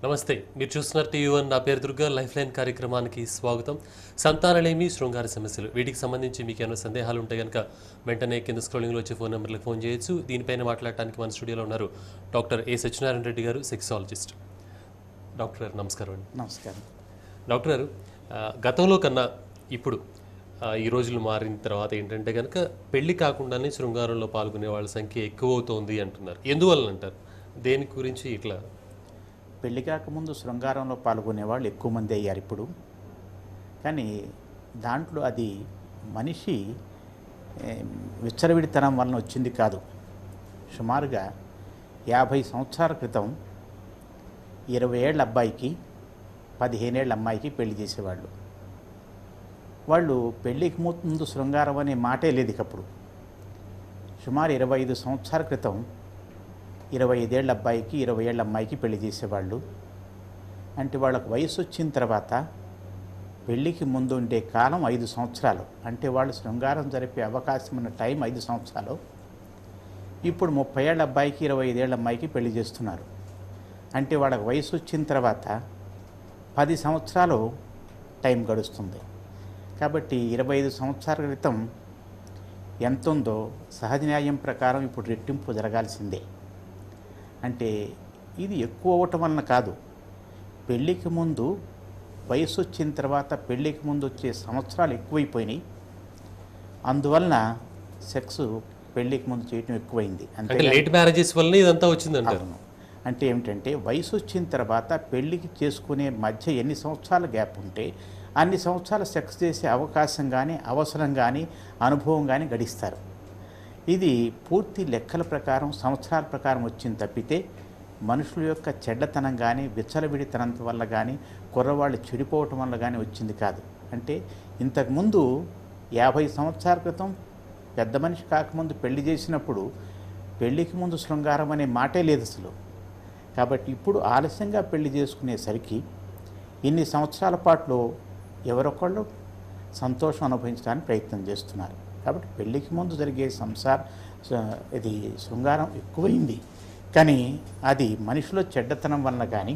నమస్తే. మీరు చూస్తున్నారు టీవీ1. నా పేరు దుర్గా. లైఫ్ లైన్ కార్యక్రమానికి స్వాగతం. సంతానలేమి, శృంగార సమస్యలు వీటికి సంబంధించి మీకు ఏమైనా సందేహాలు ఉంటే కనుక వెంటనే కింద స్క్రోలింగ్లో వచ్చే ఫోన్ నెంబర్లకు ఫోన్ చేయొచ్చు. దీనిపైన మాట్లాడటానికి మన స్టూడియోలో ఉన్నారు డాక్టర్ ఏ సత్యనారాయణ రెడ్డి గారు, సెక్సాలజిస్ట్. డాక్టర్ గారు నమస్కారం అండి. నమస్కారం. డాక్టర్ గారు, గతంలో కన్నా ఇప్పుడు ఈ రోజులు మారిన తర్వాత ఏంటంటే కనుక పెళ్లి కాకుండానే శృంగారంలో పాల్గొనే వాళ్ళ సంఖ్య ఎక్కువ అవుతోంది అంటున్నారు. ఎందువల్ల అంటారు? దేని గురించి ఇట్లా? పెళ్లి కాకముందు శృంగారంలో పాల్గొనే వాళ్ళు ఎక్కువ మంది అయ్యారు ఇప్పుడు. కానీ దాంట్లో అది మనిషి విచ్చలవిడితనం వలన వచ్చింది కాదు. సుమారుగా 50 సంవత్సరాల క్రితం 20 ఏళ్ళ అబ్బాయికి 15 ఏళ్ళ అమ్మాయికి పెళ్లి చేసేవాళ్ళు. వాళ్ళు పెళ్ళికి ముందు శృంగారం అనే మాటే లేదు ఇకప్పుడు. సుమారు 25 సంవత్సరాల క్రితం 25 ఏళ్ళ అబ్బాయికి 20 ఏళ్ళ అమ్మాయికి పెళ్లి చేసేవాళ్ళు. అంటే వాళ్ళకు వయసు వచ్చిన తర్వాత పెళ్ళికి ముందు ఉండే కాలం 5 సంవత్సరాలు. అంటే వాళ్ళు శృంగారం జరిపే అవకాశం ఉన్న టైం 5 సంవత్సరాలు. ఇప్పుడు 30 ఏళ్ళ అబ్బాయికి 25 ఏళ్ళ అమ్మాయికి పెళ్లి చేస్తున్నారు. అంటే వాళ్ళకి వయసు వచ్చిన తర్వాత 10 సంవత్సరాలు టైం గడుస్తుంది. కాబట్టి 25 సంవత్సరాల క్రితం ఎంత ఉందో సహజ న్యాయం ప్రకారం ఇప్పుడు రెట్టింపు జరగాల్సిందే. అంటే ఇది ఎక్కువ అవ్వటం వలన కాదు, పెళ్ళికి ముందు వయసు వచ్చిన తర్వాత పెళ్ళికి ముందు వచ్చే సంవత్సరాలు ఎక్కువైపోయినాయి. అందువలన సెక్స్ పెళ్ళికి ముందు చేయటం ఎక్కువైంది. అంటే లేట్ మ్యారేజెస్ వల్ల ఇదంతా వచ్చిందంటారు. అంటే ఏమిటంటే వయసు వచ్చిన తర్వాత పెళ్ళికి చేసుకునే మధ్య ఎన్ని సంవత్సరాల గ్యాప్ ఉంటే అన్ని సంవత్సరాలు సెక్స్ చేసే అవకాశం కానీ అవసరం కానీ అనుభవం కానీ గడిస్తారు. ఇది పూర్తి లెక్కల ప్రకారం సంవత్సరాల ప్రకారం వచ్చింది తప్పితే మనుషుల యొక్క చెడ్డతనం కానీ విచ్చలవిడితనం వల్ల కానీ కుర్రవాళ్ళు చెడిపోవటం వల్ల కానీ వచ్చింది కాదు. అంటే ఇంతకుముందు 50 సంవత్సరాల క్రితం పెద్ద మనిషి కాకముందు పెళ్లి చేసినప్పుడు పెళ్ళికి ముందు శృంగారం అనే మాటే లేదు అసలు. కాబట్టి ఇప్పుడు ఆలస్యంగా పెళ్లి చేసుకునేసరికి ఇన్ని సంవత్సరాల పాటులో ఎవరొకళ్ళు సంతోషం అనుభవించడానికి ప్రయత్నం చేస్తున్నారు. కాబట్టి పెళ్ళికి ముందు జరిగే ఇది శృంగారం ఎక్కువైంది. కానీ అది మనిషిలో చెడ్డతనం వల్ల కానీ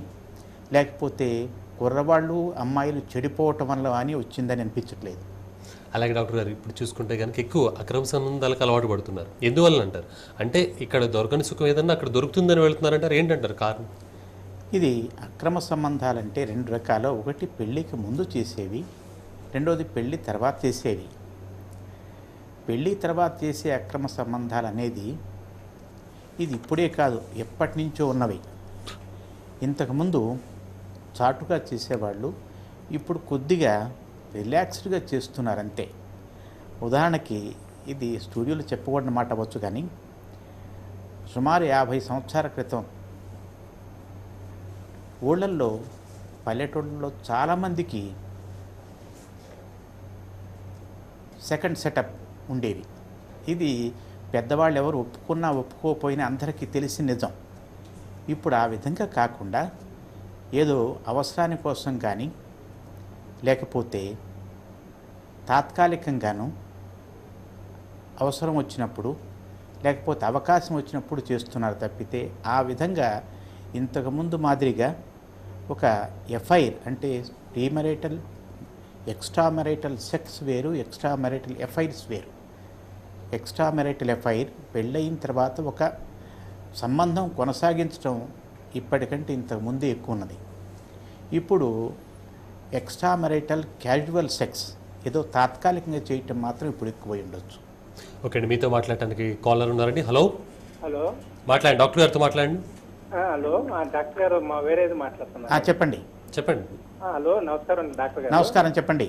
లేకపోతే కుర్రవాళ్ళు అమ్మాయిలు చెడిపోవటం వల్ల కానీ వచ్చిందని అనిపించట్లేదు. అలాగే డాక్టర్ గారు, ఇప్పుడు చూసుకుంటే కనుక ఎక్కువ అక్రమ సంబంధాలకు అలవాటు పడుతున్నారు. ఎందువల్ల అంటారు? అంటే ఇక్కడ దొరకని సుఖం ఏదన్నా అక్కడ దొరుకుతుందని వెళ్తున్నారంటారు. ఏంటంటారు కారణం? ఇది అక్రమ సంబంధాలంటే 2 రకాలు. ఒకటి పెళ్ళికి ముందు చేసేవి, రెండోది పెళ్ళి తర్వాత చేసేవి. పెళ్ళి తర్వాత చేసే అక్రమ సంబంధాలు అనేది ఇది ఇప్పుడే కాదు, ఎప్పటి నుంచో ఉన్నవి. ఇంతకుముందు చాటుగా చేసేవాళ్ళు ఇప్పుడు కొద్దిగా రిలాక్స్డ్గా చేస్తున్నారంతే. ఉదాహరణకి ఇది స్టూడియోలో చెప్పకూడని మాట అవ్వచ్చు, కానీ సుమారు 50 సంవత్సరాల క్రితం ఊళ్ళల్లో పల్లెటూళ్ళలో చాలామందికి సెకండ్ సెటప్ ఉండేవి. ఇది పెద్దవాళ్ళు ఎవరు ఒప్పుకున్నా ఒప్పుకోకపోయినా అందరికీ తెలిసి నిజం. ఇప్పుడు ఆ విధంగా కాకుండా ఏదో అవసరాని కోసం కానీ లేకపోతే తాత్కాలికంగాను అవసరం వచ్చినప్పుడు లేకపోతే అవకాశం వచ్చినప్పుడు చేస్తున్నారు తప్పితే ఆ విధంగా ఇంతకుముందు మాదిరిగా ఒక ఎఫ్ఐఆర్ అంటే ప్రీమరైటల్ ఎక్స్ట్రా మెరైటల్ సెక్స్ వేరు, ఎక్స్ట్రా మెరైటల్ ఎఫ్ఐఆర్స్ వేరు. ఎక్స్ట్రా మెరైటల్ ఎఫ్ఐఆర్ పెళ్ళయిన తర్వాత ఒక సంబంధం కొనసాగించడం ఇప్పటికంటే ఇంతకుముందే ఎక్కువ ఉన్నది. ఇప్పుడు ఎక్స్ట్రా మెరైటల్ క్యాజువల్ సెక్స్ ఏదో తాత్కాలికంగా చేయటం మాత్రం ఇప్పుడు ఎక్కువై ఉండొచ్చు. ఓకే అండి, మీతో మాట్లాడటానికి కాలర్ ఉన్నారండి. హలో హలో, మాట్లాడండి, డాక్టర్ గారితో మాట్లాడండి. హలో డాక్టర్ గారు, మా వేరేది మాట్లాడుతున్నా. చెప్పండి. హలో, నమస్కారం డాక్టర్ గారు. నమస్కారం, చెప్పండి.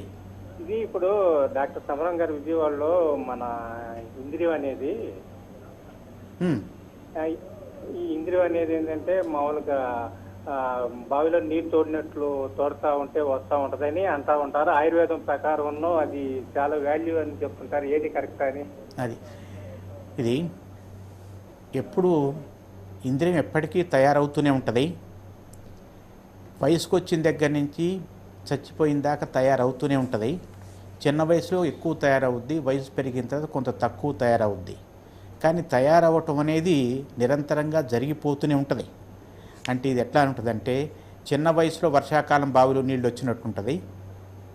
ఇది ఇప్పుడు డాక్టర్ సమరం గారు విజయవాడలో మన ఇంద్రియం అనేది ఈ ఇంద్రియం అనేది ఏంటంటే మామూలుగా బావిలో నీరు తోడినట్లు తోడుతూ ఉంటే వస్తూ ఉంటుందని అంటూ ఉంటారు. ఆయుర్వేదం ప్రకారం అది చాలా వాల్యూ అని చెప్తుంటారు. ఏది కరెక్ట్ అని? ఇది ఎప్పుడు ఇంద్రియం ఎప్పటికీ తయారవుతూనే ఉంటుంది. వయసుకు వచ్చిన దగ్గర నుంచి చచ్చిపోయిన దాకా తయారవుతూనే ఉంటుంది. చిన్న వయసులో ఎక్కువ తయారవుద్ది, వయసు పెరిగిన తర్వాత కొంత తక్కువ తయారవుద్ది. కానీ తయారవటం అనేది నిరంతరంగా జరిగిపోతూనే ఉంటుంది. అంటే ఇది ఎట్లా ఉంటుందంటే చిన్న వయసులో వర్షాకాలం బావిలో నీళ్ళు వచ్చినట్టు ఉంటుంది,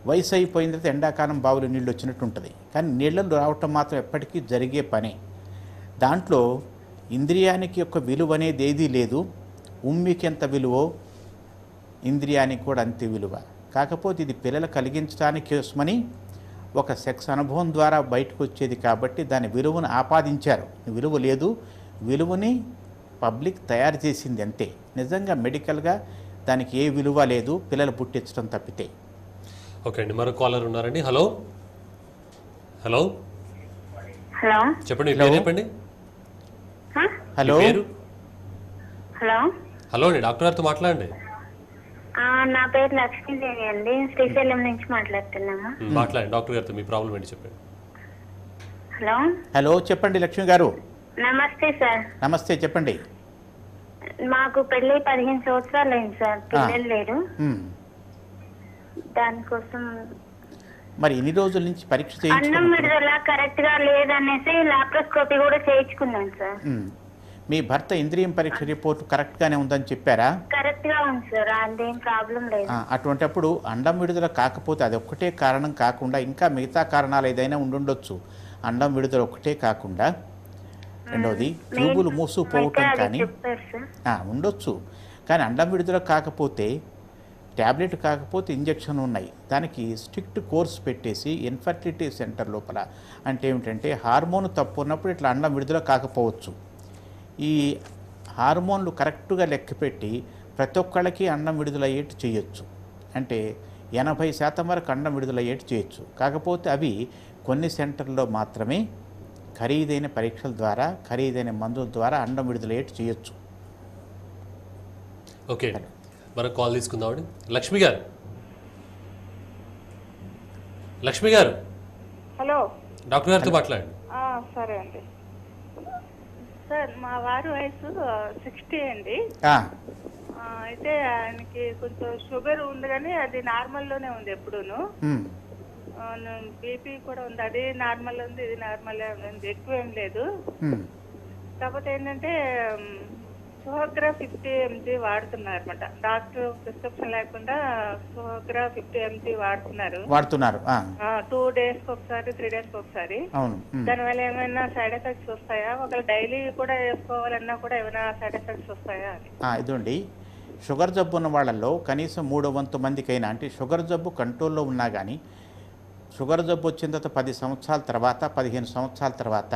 వయసు అయిపోయిన తర్వాత ఎండాకాలం బావిలో నీళ్ళు వచ్చినట్టు ఉంటుంది. కానీ నీళ్ళలో రావటం మాత్రం ఎప్పటికీ జరిగే పనే. దాంట్లో ఇంద్రియానికి యొక్క విలువ అనేది ఏదీ లేదు. ఉమ్మికి ఎంత విలువో ఇంద్రియానికి కూడా అంతే విలువ. కాకపోతే ఇది పిల్లలు కలిగించడానికి కోసమని ఒక సెక్స్ అనుభవం ద్వారా బయటకు వచ్చేది కాబట్టి దాని విలువను ఆపాదించారు. విలువ లేదు, విలువని పబ్లిక్ తయారు చేసింది అంతే. నిజంగా మెడికల్గా దానికి ఏ విలువ లేదు, పిల్లలు పుట్టించడం తప్పితే. ఓకే అండి, మరో కాలర్ ఉన్నారండి. హలో హలో హలో చెప్పండి, మీ పేరు చెప్పండి. హలో మీ పేరు? హలో హలో అండి, డాక్టర్ గారితో మాట్లాడండి. నా పేరు లక్ష్మీదేవి అండి, శ్రీశైలం నుంచి మాట్లాడుతున్నాము. మాట్లాడండి డాక్టర్ గారితో, మీ ప్రాబ్లం ఏంటి చెప్పండి. హలో హలో చెప్పండి లక్ష్మి గారు. నమస్తే సార్. నమస్తే, చెప్పండి. మాకు పెళ్లి 15 సంవత్సరాలు అయింది సార్, పిల్లలు లేరు. మ్. దానికోసం మరి ఇన్ని రోజుల నుంచి పరీక్ష అన్నం చేయించుకున్నారు. విడుదల కరెక్ట్ గా లేదనేసి లాప్రోస్కోపీ కూడా చేయించుకున్నాను సార్. మీ భర్త ఇంద్రియం పరీక్ష రిపోర్ట్ కరెక్ట్గానే ఉందని చెప్పారా? కరెక్ట్ గా ఉంది సార్, అదేం ప్రాబ్లం లేదు. అటువంటప్పుడు అండం విడుదల కాకపోతే అది ఒక్కటే కారణం కాకుండా ఇంకా మిగతా కారణాలు ఏదైనా ఉండుండొచ్చు. అండం విడుదల ఒక్కటే కాకుండా రెండవది ట్యూబులు మూసుకుపోవటం కానీ చెప్పారు సార్. ఉండొచ్చు. కానీ అండం విడుదల కాకపోతే ట్యాబ్లెట్ కాకపోతే ఇంజెక్షన్ ఉన్నాయి. దానికి స్ట్రిక్ట్ కోర్స్ పెట్టేసి ఇన్ఫర్టిలిటీ సెంటర్ లోపల అంటే ఏమిటంటే హార్మోన్ తప్పు ఉన్నప్పుడు ఇట్లా అండం విడుదల కాకపోవచ్చు. ఈ హార్మోన్లు కరెక్ట్గా లెక్కపెట్టి ప్రతి ఒక్కళ్ళకి అండం విడుదలయ్యేట్టు చేయొచ్చు. అంటే 80% వరకు అండం విడుదలయ్యేట్టు చేయొచ్చు. కాకపోతే అవి కొన్ని సెంటర్లో మాత్రమే ఖరీదైన పరీక్షల ద్వారా ఖరీదైన మందుల ద్వారా అండం విడుదలయ్యేట్టు చేయొచ్చు. ఓకే, మరో కాల్ తీసుకుందామండి. లక్ష్మి గారు, లక్ష్మి గారు హలో. డాక్టర్ గారితో మాట్లాడండి. సరే అండి. సార్ మా వారి వయసు 60 అండి. అయితే ఆయనకి కొంచెం షుగర్ ఉంది కానీ అది నార్మల్లోనే ఉంది ఎప్పుడూను. బీపీ కూడా ఉంది, అది నార్మల్ ఉంది, ఇది నార్మల్ ఉంది, ఎక్కువ ఏం లేదు. కాకపోతే ఏంటంటే సోగ్రా 50 mg వాడుతున్నారు అనమాట. డాక్టర్ ప్రిస్క్రిప్షన్ లేకుండా సోగ్రా 50 mg వాడుతున్నారు. 2 days ఒకసారి 3 days ఒకసారి. దానివల్ల ఏమైనా సైడ్ ఎఫెక్ట్స్ వస్తాయా? ఒకవేళ డైలీ కూడా వేసుకోవాలన్నా కూడా ఏమైనా సైడ్ ఎఫెక్ట్స్ వస్తాయా అని. ఇదండి, షుగర్ జబ్బు ఉన్న వాళ్ళల్లో కనీసం 3/4 మందికైనా, అంటే షుగర్ జబ్బు కంట్రోల్లో ఉన్నా కానీ షుగర్ జబ్బు వచ్చిన తర్వాత 10 సంవత్సరాల తర్వాత 15 సంవత్సరాల తర్వాత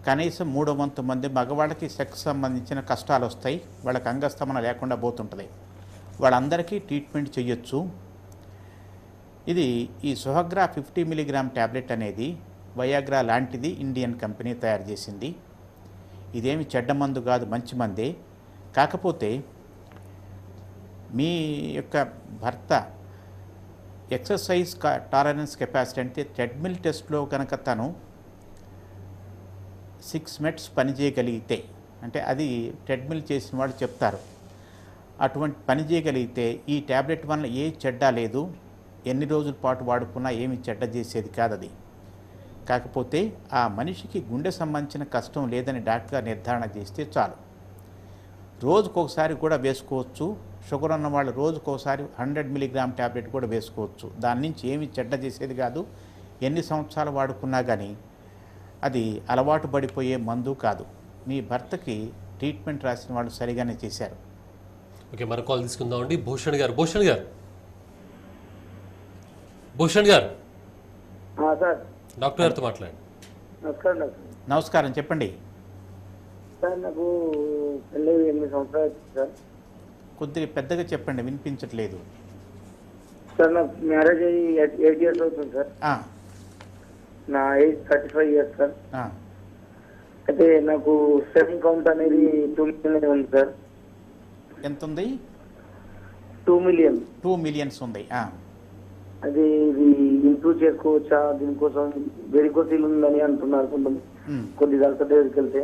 కనీసం 3/4 మంది మగవాళ్ళకి సెక్స్ సంబంధించిన కష్టాలు వస్తాయి. వాళ్ళకి అంగస్తమన లేకుండా పోతుంటుంది. వాళ్ళందరికీ ట్రీట్మెంట్ చేయొచ్చు. ఇది ఈ సుహగ్రా 50 mg ట్యాబ్లెట్ అనేది వయాగ్రా లాంటిది ఇండియన్ కంపెనీ తయారు చేసింది. ఇదేమి చెడ్డ మందు కాదు, మంచి మందే. కాకపోతే మీ యొక్క భర్త ఎక్సర్సైజ్ టాలరెన్స్ కెపాసిటీ అంటే ట్రెడ్మిల్ టెస్ట్లో కనుక తను 6 minutes పని చేయగలిగితే, అంటే అది ట్రెడ్మిల్ చేసిన వాళ్ళు చెప్తారు, అటువంటి పని చేయగలిగితే ఈ ట్యాబ్లెట్ వల్ల ఏ చెడ్డ లేదు. ఎన్ని రోజుల పాటు వాడుకున్నా ఏమి చెడ్డ చేసేది కాదు అది. కాకపోతే ఆ మనిషికి గుండె సంబంధించిన కష్టం లేదని డాక్టర్ నిర్ధారణ చేస్తే చాలు. రోజుకొకసారి కూడా వేసుకోవచ్చు. షుగర్ ఉన్న వాళ్ళు రోజుకోసారి 100 mg ట్యాబ్లెట్ కూడా వేసుకోవచ్చు. దాని నుంచి ఏమి చెడ్డ చేసేది కాదు. ఎన్ని సంవత్సరాలు వాడుకున్నా కానీ అది అలవాటు పడిపోయే మందు కాదు. మీ భర్తకి ట్రీట్మెంట్ రాసిన వాళ్ళు సరిగానే చేశారు. ఓకే, మరో కాల్ తీసుకుందామండి. భూషణ్ గారు, భూషణ్ గారు, భూషణ్ గారు సార్. డాక్టర్ గారితో మాట్లాడండి. నమస్కారం డాక్టర్. నమస్కారం, చెప్పండి. సార్ నాకు పెళ్ళి 8 సంవత్సరాలు వచ్చింది సార్. కొద్దిగా పెద్దగా చెప్పండి, వినిపించట్లేదు. సార్ నాకు మ్యారేజ్ అయ్యి 8 years అవుతుంది సార్. నా ఏజ్ 35 years సార్. అయితే నాకు స్పెర్మ్ కౌంట్ అనేది 2 million ఉంది సార్. ఎంత ఉంది? 2 million. 2 million ఉంది. అది ఇది ఇంప్రూవ్ చేసుకోవచ్చా? దీనికోసం వెరికోసిల్ ఉందని అంటున్నారు కొన్ని డాక్టర్ దగ్గరికి వెళ్తే.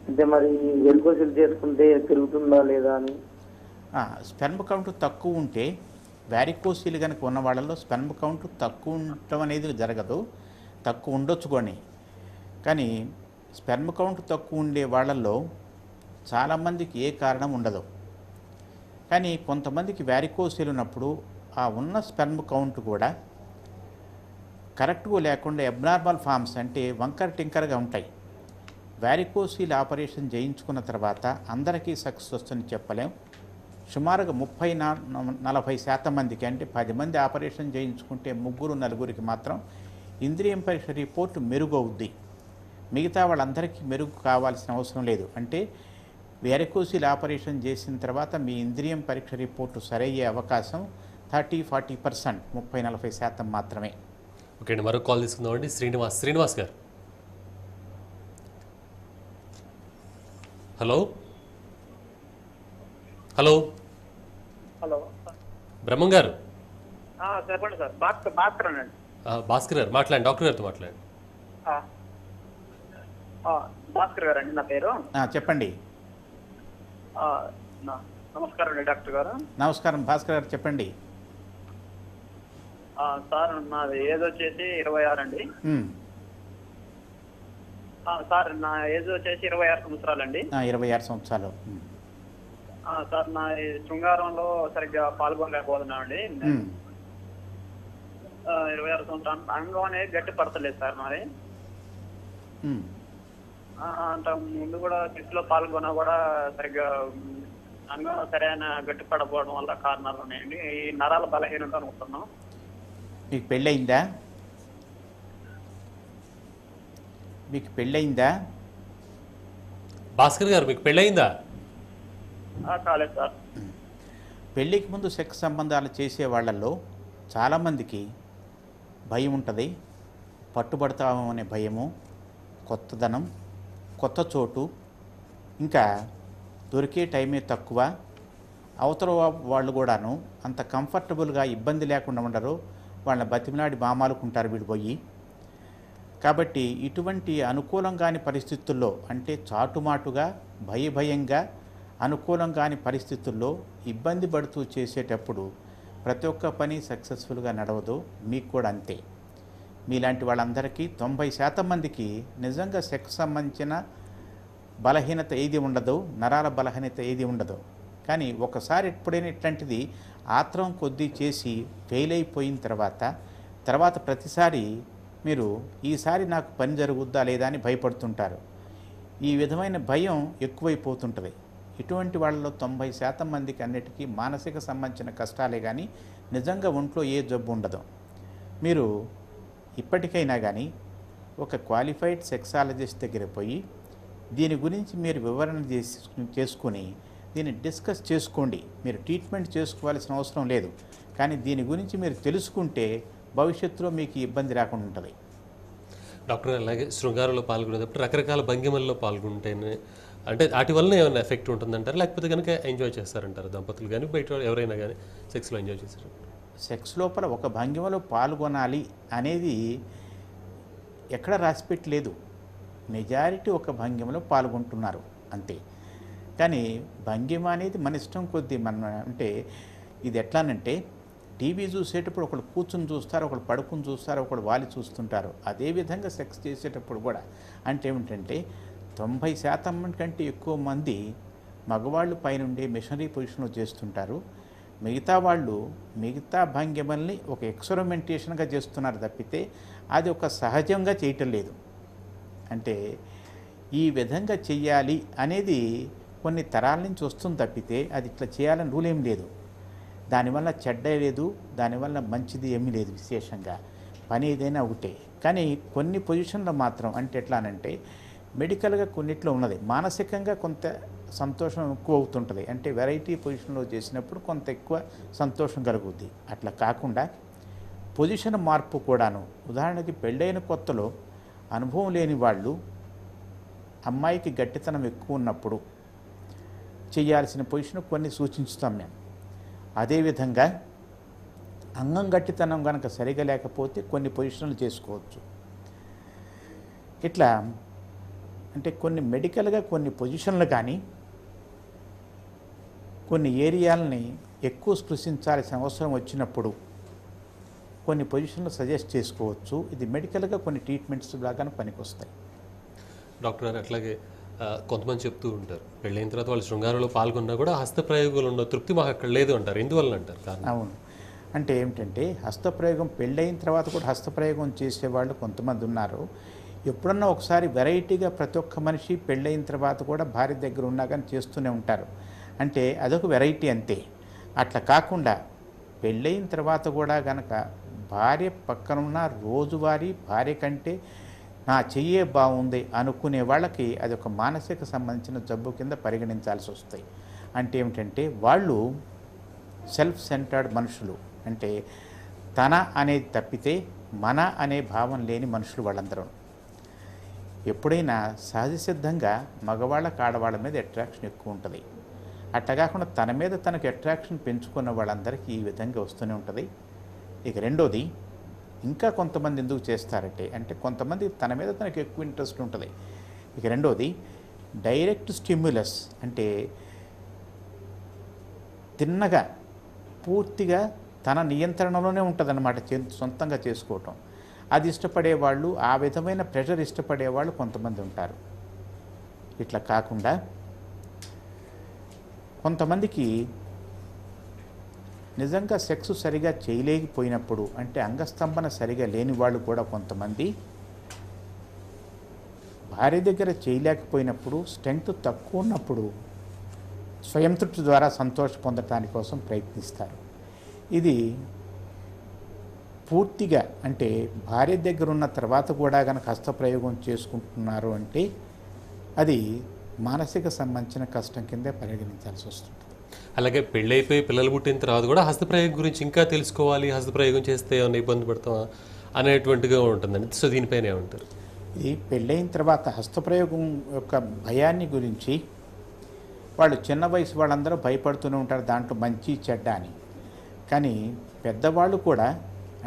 అంటే మరి వెరికోసిల్ చేసుకుంటే పెరుగుతుందా లేదా అని. స్పెర్మ్ కౌంట్ తక్కువ ఉంటే, వ్యారికోసిల్ కనుక ఉన్న వాళ్ళలో స్పెర్మ్ కౌంట్ తక్కువ ఉండటం అనేది జరగదు. తక్కువ ఉండొచ్చు కానీ స్పెర్మ్ కౌంట్ తక్కువ ఉండే వాళ్ళల్లో చాలామందికి ఏ కారణం ఉండదు. కానీ కొంతమందికి వ్యారికోసిల్ ఉన్నప్పుడు ఆ ఉన్న స్పెర్మ్ కౌంట్ కూడా కరెక్ట్గా లేకుండా అబ్నార్మల్ ఫామ్స్ అంటే వంకర టింకరగా ఉంటాయి. వ్యారికోసిల్ ఆపరేషన్ చేయించుకున్న తర్వాత అందరికీ సక్సెస్ వస్తుందని చెప్పలేం. సుమారుగా 30-40% మందికి, అంటే 10 మంది ఆపరేషన్ చేయించుకుంటే 3-4కి మాత్రం ఇంద్రియం పరీక్ష రిపోర్టు మెరుగవుద్ది. మిగతా వాళ్ళందరికీ మెరుగు కావాల్సిన అవసరం లేదు. అంటే వ్యారికోసిల్ ఆపరేషన్ చేసిన తర్వాత మీ ఇంద్రియం పరీక్ష రిపోర్టు సరయ్యే అవకాశం 30-40%, 30-40% మాత్రమే. ఓకే అండి, మరో కాల్ తీసుకుందామండి. శ్రీనివాస్ గారు. హలో హలో హలో బ్రహ్మం గారు. చెప్పండి సార్. భాస్కర్ అండి. భాస్కర్ గారు మాట్లాడండి, డాక్టర్ గారితో మాట్లాడండి. భాస్కర్ గారు అండి నా పేరు. చెప్పండి. నమస్కారం అండి డాక్టర్ గారు. నమస్కారం భాస్కర్ గారు, చెప్పండి. సార్ నాది ఏజ్ వచ్చేసి 26 అండి. సార్ నా ఏజ్ వచ్చేసి 26 సంవత్సరాలండి. 26 సంవత్సరాలు. సార్ నా ఈ శృంగారంలో సరిగ్గా పాల్గొనలేకపోతున్నామండి. 26 సంవత్సరాలు అంగం అనేది గట్టి పడతలేదు సార్ మరి. అంత ముందు కూడా సెక్స్లో పాల్గొన్నా కూడా సరిగ్గా అంగం సరైన గట్టి పడకపోవడం వల్ల కారణాలు ఉన్నాయండి. ఈ నరాల బలహీనత అనుకుంటున్నాం. మీకు పెళ్ళయిందా? భాస్కర్ గారు, మీకు పెళ్ళయిందా? కాలేదు సార్. పెళ్ళికి ముందు సెక్స్ సంబంధాలు చేసే వాళ్ళల్లో చాలామందికి భయం ఉంటుంది. పట్టుబడతాము అనే భయము, కొత్తదనం, కొత్త చోటు, ఇంకా దొరికే టైమే తక్కువ. అవతల వాళ్ళు కూడాను అంత కంఫర్టబుల్గా ఇబ్బంది లేకుండా ఉండరు. వాళ్ళని బతిమిలాడి మామాలుకుంటారు వీడు పోయి. కాబట్టి ఇటువంటి అనుకూలం కాని పరిస్థితుల్లో, అంటే చాటుమాటుగా భయంగా అనుకూలం కాని పరిస్థితుల్లో ఇబ్బంది పడుతూ చేసేటప్పుడు ప్రతి ఒక్క పని సక్సెస్ఫుల్గా నడవదు. మీకు కూడా అంతే. మీలాంటి వాళ్ళందరికీ 90% మందికి నిజంగా సెక్స్ సంబంధించిన బలహీనత ఏది ఉండదు, నరాల బలహీనత ఏది ఉండదు. కానీ ఒకసారి ఎప్పుడైనా ఇట్లాంటిది ఆత్రం కొద్దీ చేసి ఫెయిల్ అయిపోయిన తర్వాత ప్రతిసారి మీరు ఈసారి నాకు పని జరుగుద్దా లేదా అని భయపడుతుంటారు. ఈ విధమైన భయం ఎక్కువైపోతుంటుంది. ఇటువంటి వాళ్ళలో 90% మందికి అన్నిటికీ మానసిక సంబంధించిన కష్టాలే కానీ నిజంగా ఒంట్లో ఏ జబ్బు ఉండదు. మీరు ఇప్పటికైనా కానీ ఒక క్వాలిఫైడ్ సెక్సాలజిస్ట్ దగ్గర పోయి దీని గురించి మీరు వివరణ చేసుకుని దీన్ని డిస్కస్ చేసుకోండి. మీరు ట్రీట్మెంట్ చేసుకోవాల్సిన అవసరం లేదు, కానీ దీని గురించి మీరు తెలుసుకుంటే భవిష్యత్తులో మీకు ఇబ్బంది రాకుండా ఉంటుంది. డాక్టర్ గారు, అలాగే శృంగారంలో పాల్గొనేటప్పుడు రకరకాల భంగిమల్లో పాల్గొంటేనే అంటే వాటి వల్ల ఏమైనా ఎఫెక్ట్ ఉంటుందంటారు, లేకపోతే కనుక ఎంజాయ్ చేస్తారంటారు దంపతులు కానీ బయట ఎవరైనా కానీ సెక్స్లో ఎంజాయ్ చేస్తారు? సెక్స్ లోపల ఒక భంగిమలో పాల్గొనాలి అనేది ఎక్కడ రాసిపెట్టలేదు. మెజారిటీ ఒక భంగిమలో పాల్గొంటున్నారు అంతే. కానీ భంగిమ అనేది మన ఇష్టం కొద్దీ అంటే ఇది ఎట్లానంటే టీవీ చూసేటప్పుడు ఒకళ్ళు కూర్చుని చూస్తారు, ఒకళ్ళు పడుకుని చూస్తారు, ఒకళ్ళు వాలి చూస్తుంటారు. అదేవిధంగా సెక్స్ చేసేటప్పుడు కూడా అంటే ఏమిటంటే 90% కంటే ఎక్కువ మంది మగవాళ్ళు పైనుండి మిషనరీ పొజిషన్లో చేస్తుంటారు. మిగతా భంగిమల్ని ఒక ఎక్స్పెరిమెంటేషన్గా చేస్తున్నారు తప్పితే అది ఒక సహజంగా చేయటం లేదు. అంటే ఈ విధంగా చెయ్యాలి అనేది కొన్ని తరాల నుంచి వస్తుంది తప్పితే అది ఇట్లా చేయాలని రూల్ ఏం లేదు. దానివల్ల చెడ్డ లేదు, దానివల్ల మంచిది ఏమీ లేదు. విశేషంగా పని ఏదైనా ఒకటే. కానీ కొన్ని పొజిషన్లో మాత్రం అంటే ఎట్లానంటే మెడికల్గా కొన్నిట్లో ఉన్నది, మానసికంగా కొంత సంతోషం ఎక్కువ అవుతుంటుంది. అంటే వెరైటీ పొజిషన్లో చేసినప్పుడు కొంత ఎక్కువ సంతోషం కలుగుద్ది. అట్లా కాకుండా పొజిషన్ మార్పు కూడాను. ఉదాహరణకి పెళ్ళైన కొత్తలో అనుభవం లేని వాళ్ళు అమ్మాయికి గట్టితనం ఎక్కువ ఉన్నప్పుడు చేయాల్సిన పొజిషన్ కొన్ని సూచిస్తాం మేము. అదేవిధంగా అంగం గట్టితనం కనుక సరిగా లేకపోతే కొన్ని పొజిషన్లు చేసుకోవచ్చు. ఇట్లా అంటే కొన్ని మెడికల్గా కొన్ని పొజిషన్లు కానీ కొన్ని ఏరియాలని ఎక్కువ స్పృశించాల్సిన అవసరం వచ్చినప్పుడు కొన్ని పొజిషన్లు సజెస్ట్ చేసుకోవచ్చు. ఇది మెడికల్గా కొన్ని ట్రీట్మెంట్స్ లాగా పనికొస్తాయి. డాక్టర్ గారు, అట్లాగే కొంతమంది చెప్తూ ఉంటారు పెళ్ళైన తర్వాత వాళ్ళు శృంగారంలో పాల్గొన్నా కూడా హస్తప్రయోగాలు ఉన్న తృప్తి మాకు అక్కడ లేదు అంటారు. ఎందువల్ల అంటారు కారణం? అవును. అంటే ఏమిటంటే హస్తప్రయోగం పెళ్ళైన తర్వాత కూడా హస్తప్రయోగం చేసేవాళ్ళు కొంతమంది ఉన్నారు. ఎప్పుడన్నా ఒకసారి వెరైటీగా ప్రతి ఒక్క మనిషి పెళ్ళైన తర్వాత కూడా భార్య దగ్గర ఉన్నా కానీ చేస్తూనే ఉంటారు. అంటే అదొక వెరైటీ అంతే. అట్లా కాకుండా పెళ్ళైన తర్వాత కూడా గనక భార్య పక్కనున్న రోజువారీ భార్య కంటే నా చెయ్యే బాగుంది అనుకునే వాళ్ళకి అది ఒక మానసిక సంబంధించిన జబ్బు కింద పరిగణించాల్సి వస్తాయి. అంటే ఏమిటంటే వాళ్ళు సెల్ఫ్ సెంటర్డ్ మనుషులు. అంటే తన అనేది తప్పితే మన అనే భావం లేని మనుషులు వాళ్ళందరూ. ఎప్పుడైనా సహజ సిద్ధంగా మగవాళ్ళకి ఆడవాళ్ళ మీద అట్రాక్షన్ ఎక్కువ ఉంటుంది. అట్లా కాకుండా తన మీద తనకు అట్రాక్షన్ పెంచుకున్న వాళ్ళందరికీ ఈ విధంగా వస్తూనే ఉంటుంది. ఇక రెండోది, ఇంకా కొంతమంది ఎందుకు చేస్తారంటే అంటే కొంతమంది తన మీద తనకు ఎక్కువ ఇంట్రెస్ట్ ఉంటుంది. ఇక రెండోది డైరెక్ట్ స్టిమ్యులస్, అంటే తిన్నగా పూర్తిగా తన నియంత్రణలోనే ఉంటుందన్నమాట సొంతంగా చేసుకోవటం. అది ఇష్టపడేవాళ్ళు, ఆ విధమైన ప్రెషర్ ఇష్టపడేవాళ్ళు కొంతమంది ఉంటారు. ఇట్లా కాకుండా కొంతమందికి నిజంగా సెక్స్ సరిగా చేయలేకపోయినప్పుడు, అంటే అంగస్తంభన సరిగా లేని వాళ్ళు కూడా కొంతమంది భార్య దగ్గర చేయలేకపోయినప్పుడు, స్ట్రెంగ్త్ తక్కువ ఉన్నప్పుడు స్వయం తృప్తి ద్వారా సంతోష పొందటానికి కోసం ప్రయత్నిస్తారు. ఇది పూర్తిగా అంటే భార్య దగ్గర ఉన్న తర్వాత కూడా కనుక హస్తప్రయోగం చేసుకుంటున్నారు అంటే అది మానసిక సంబంధించిన కష్టం కిందే పరిగణించాల్సి వస్తుంది. అలాగే పెళ్ళైపోయి పిల్లలు పుట్టిన తర్వాత కూడా హస్తప్రయోగం గురించి ఇంకా తెలుసుకోవాలి, హస్తప్రయోగం చేస్తే ఏమైనా ఇబ్బంది పడతామా అనేటువంటిగా ఉంటుందండి. సో దీనిపైన ఏమంటారు? ఇది పెళ్ళైన తర్వాత హస్తప్రయోగం యొక్క భయాన్ని గురించి వాళ్ళు చిన్న వయసు వాళ్ళందరూ భయపడుతూనే ఉంటారు, దాంట్లో మంచి చెడ్డ అని. కానీ పెద్దవాళ్ళు కూడా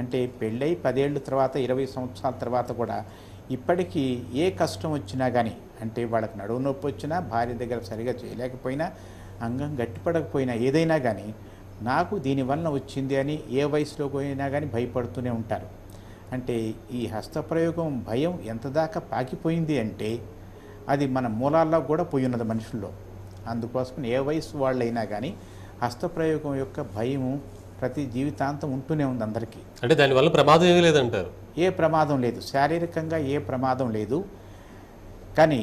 అంటే పెళ్ళై 10 ఏళ్ళ తర్వాత 20 సంవత్సరాల తర్వాత కూడా ఇప్పటికీ ఏ కష్టం వచ్చినా కానీ, అంటే వాళ్ళకి నడువు నొప్పి వచ్చినా, భార్య దగ్గర సరిగా చేయలేకపోయినా, అంగం గట్టిపడకపోయినా, ఏదైనా కానీ నాకు దీనివల్ల వచ్చింది అని ఏ వయసులో పోయినా కానీ భయపడుతూనే ఉంటారు. అంటే ఈ హస్తప్రయోగం భయం ఎంత దాకా పాకిపోయింది అంటే అది మన మూలాల్లో కూడా పోయి ఉన్నది మనుషుల్లో. అందుకోసం ఏ వయసు వాళ్ళైనా కానీ హస్తప్రయోగం యొక్క భయము ప్రతి జీవితాంతం ఉంటూనే ఉంది అందరికీ. అంటే దానివల్ల ప్రమాదం ఏమీ లేదంటారు? ఏ ప్రమాదం లేదు, శారీరకంగా ఏ ప్రమాదం లేదు. కానీ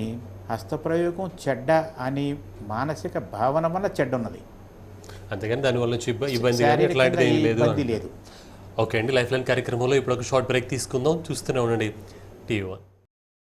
హస్తప్రయోగం చెడ్డ అని మానసిక భావన వల్ల చెడ్డ ఉన్నది, అంతేగాని దానివల్ల ఇబ్బంది ఇట్లాంటిది ఏం లేదు. లేదు. ఓకే అండి, లైఫ్ లైన్ కార్యక్రమంలో ఇప్పుడు ఒక షార్ట్ బ్రేక్ తీసుకుందాం. చూస్తూనే ఉండండి TV1.